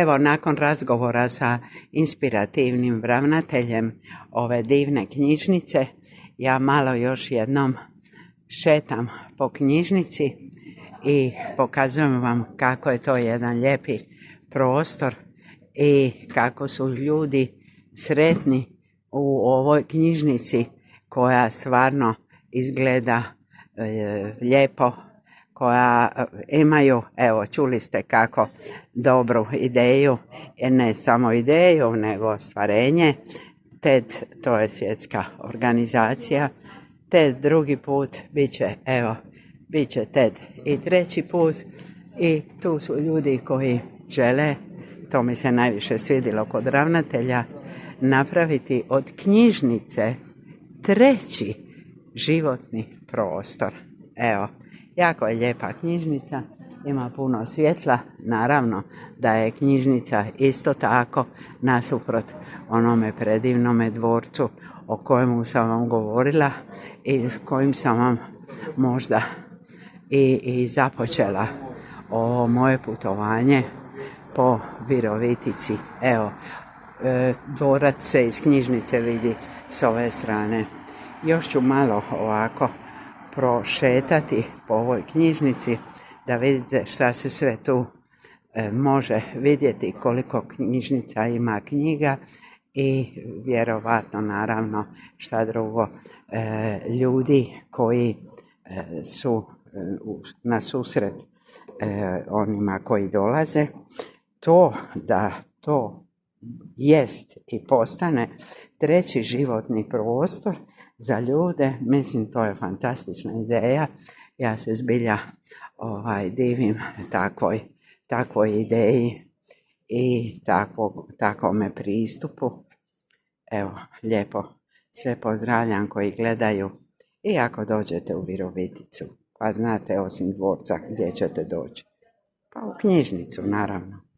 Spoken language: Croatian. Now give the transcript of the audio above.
Evo, nakon razgovora sa inspirativnim ravnateljem ove divne knjižnice, ja malo još jednom šetam po knjižnici i pokazujem vam kako je to jedan lijepi prostor i kako su ljudi sretni u ovoj knjižnici koja stvarno izgleda lijepo, koja imaju, evo čuli ste kako dobru ideju, ne samo ideju nego ostvarenje. TED, to je svjetska organizacija, TED drugi put, bit će TED i treći put i tu su ljudi koji žele, to mi se najviše svidjelo kod ravnatelja, napraviti od knjižnice treći životni prostor. Evo, jako je lijepa knjižnica, ima puno svjetla, naravno da je knjižnica isto tako nasuprot onome predivnome dvorcu o kojemu sam vam govorila i s kojim sam vam možda i započela ovo moje putovanje po Virovitici. Evo, dvorac se iz knjižnice vidi s ove strane. Još ću malo ovako prošetati po ovoj knjižnici da vidite šta se sve tu može vidjeti, koliko knjižnica ima knjiga i vjerovatno naravno šta drugo ljudi koji su na susret onima koji dolaze. To da to jest i postane treći životni prostor za ljude, mislim to je fantastična ideja. Ja se zbilja divim takvoj ideji i takvome pristupu. Evo, lijepo sve pozdravljam koji gledaju i ako dođete u Viroviticu, pa znate osim dvorca gdje ćete doći, pa u knjižnicu naravno.